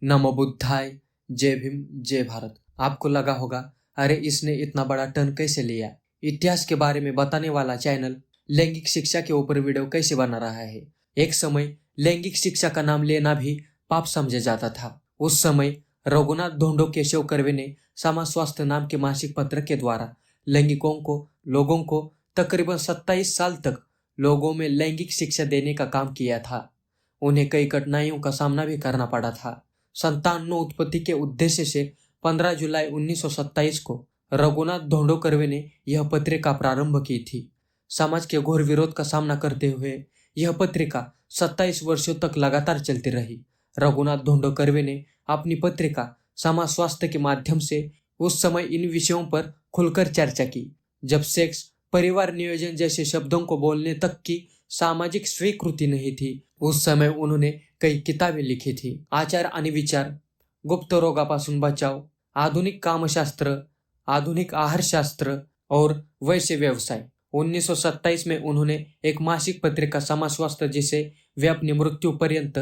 नमो बुद्धाय, जय भीम, जय भारत। आपको लगा होगा, अरे इसने इतना बड़ा टर्न कैसे लिया। इतिहास के बारे में बताने वाला चैनल लैंगिक शिक्षा के ऊपर वीडियो कैसे बना रहा है। एक समय लैंगिक शिक्षा का नाम लेना भी पाप समझा जाता था। उस समय रघुनाथ ढोंडो केशव कर्वे ने समाज स्वास्थ्य नाम के मासिक पत्र के द्वारा लोगों को तकरीबन 27 साल तक लोगों में लैंगिक शिक्षा देने का काम किया था। उन्हें कई कठिनाइयों का सामना भी करना पड़ा था। संतान उत्पत्ति के उद्देश्य से 15 जुलाई 1927 को रघुनाथ ढोंडो कर्वे ने यह पत्रिका प्रारंभ की थी। समाज के घोर विरोध का सामना करते हुए यह पत्रिका 27 वर्षों तक लगातार चलती रही। रघुनाथ ढोंडो कर्वे ने अपनी पत्रिका समाज स्वास्थ्य के माध्यम से उस समय इन विषयों पर खुलकर चर्चा की, जब सेक्स, परिवार नियोजन जैसे शब्दों को बोलने तक की सामाजिक स्वीकृति नहीं थी। उस समय उन्होंने कई किताबें लिखी थी। आचार आणि विचार, गुप्त रोगापासून बचाव, आधुनिक कामशास्त्र, आधुनिक आहारशास्त्र और वैश्य व्यवसाय। 1927 में उन्होंने एक मासिक पत्रिका समाज स्वास्थ्य जिसे वे अपनी मृत्यु पर्यंत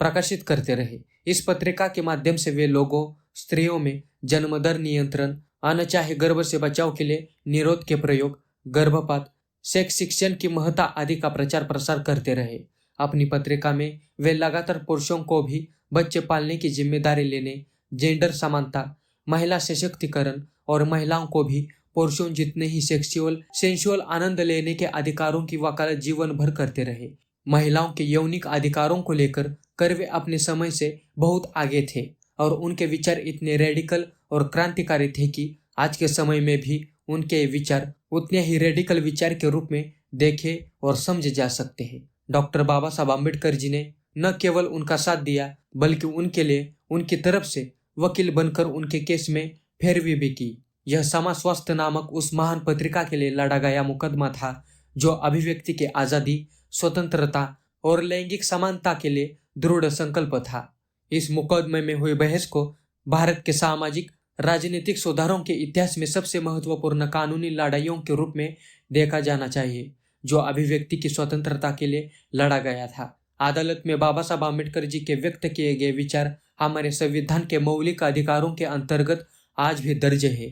प्रकाशित करते रहे। इस पत्रिका के माध्यम से वे लोगों, स्त्रियों में जन्म दर नियंत्रण, अनचाहे गर्भ से बचाव के लिए निरोध के प्रयोग, गर्भपात, सेक्स शिक्षण की महत्ता आदि का प्रचार प्रसार करते रहे। अपनी पत्रिका में वे लगातार पुरुषों को भी बच्चे पालने की जिम्मेदारी लेने, जेंडर समानता, महिला सशक्तिकरण और महिलाओं को भी पुरुषों जितने ही सेंसुअल आनंद लेने के अधिकारों की वकालत जीवन भर करते रहे। महिलाओं के यौनिक अधिकारों को लेकर कर्वे अपने समय से बहुत आगे थे और उनके विचार इतने रेडिकल और क्रांतिकारी थे कि आज के समय में भी उनके विचार उतने ही रेडिकल विचार के रूप में देखे और समझे जा सकते हैं। डॉक्टर बाबा साहब अम्बेडकर जी ने न केवल उनका साथ दिया, बल्कि उनके लिए उनकी तरफ से वकील बनकर उनके केस में पैरवी भी की। यह समाज स्वास्थ्य नामक उस महान पत्रिका के लिए लड़ा गया मुकदमा था, जो अभिव्यक्ति की आज़ादी, स्वतंत्रता और लैंगिक समानता के लिए दृढ़ संकल्प था। इस मुकदमे में हुई बहस को भारत के सामाजिक राजनीतिक सुधारों के इतिहास में सबसे महत्वपूर्ण कानूनी लड़ाइयों के रूप में देखा जाना चाहिए, जो अभिव्यक्ति की स्वतंत्रता के लिए लड़ा गया था। अदालत में बाबा साहब अम्बेडकर जी के व्यक्त किए गए विचार हमारे संविधान के मौलिक अधिकारों के अंतर्गत आज भी दर्ज है।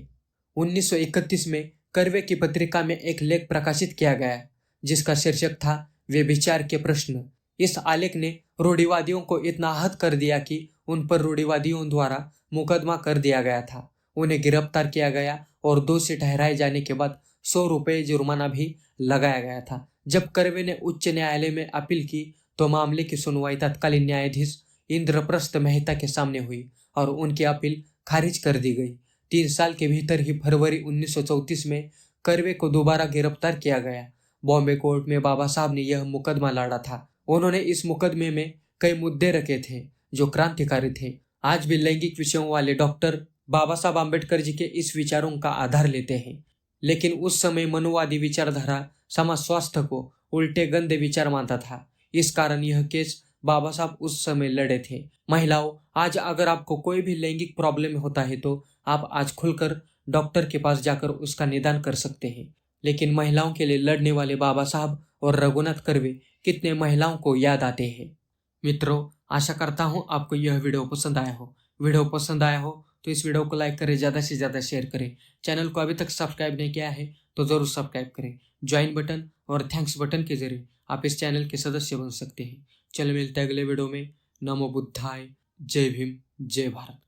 1931 में कर्वे की पत्रिका में एक लेख प्रकाशित किया गया, जिसका शीर्षक था वे विचार के प्रश्न। इस आलेख ने रूढ़िवादियों को इतना आहत कर दिया कि उन पर रूढ़िवादियों द्वारा मुकदमा कर दिया गया था। उन्हें गिरफ्तार किया गया और दोषी ठहराए जाने के बाद 100 रुपये जुर्माना भी लगाया गया था। जब कर्वे ने उच्च न्यायालय में अपील की तो मामले की सुनवाई तत्कालीन न्यायाधीश इंद्रप्रस्थ मेहता के सामने हुई और उनकी अपील खारिज कर दी गई। 3 साल के भीतर ही फरवरी 1934 में कर्वे को दोबारा गिरफ्तार किया गया। बॉम्बे कोर्ट में बाबा साहब ने यह मुकदमा लड़ा था। उन्होंने इस मुकदमे में कई मुद्दे रखे थे जो क्रांतिकारी थे। आज भी लैंगिक विषयों वाले डॉक्टर बाबा साहब अम्बेडकर जी के इस विचारों का आधार लेते हैं, लेकिन उस समय मनुवादी विचारधारा समाज स्वास्थ्य को उल्टे गंदे विचार मानता था। इस कारण यह केस बाबा साहब उस समय लड़े थे। महिलाओं, आज अगर आपको कोई भी लैंगिक प्रॉब्लम होता है तो आप आज खुलकर डॉक्टर के पास जाकर उसका निदान कर सकते हैं। लेकिन महिलाओं के लिए लड़ने वाले बाबा साहब और रघुनाथ कर्वे कितने महिलाओं को याद आते हैं। मित्रों, आशा करता हूँ आपको यह वीडियो पसंद आया हो। वीडियो पसंद आया हो तो इस वीडियो को लाइक करें, ज़्यादा से ज़्यादा शेयर करें। चैनल को अभी तक सब्सक्राइब नहीं किया है तो ज़रूर सब्सक्राइब करें। ज्वाइन बटन और थैंक्स बटन के जरिए आप इस चैनल के सदस्य बन सकते हैं। चलो मिलते हैं अगले वीडियो में। नमो बुद्धाय, जय भीम, जय भारत।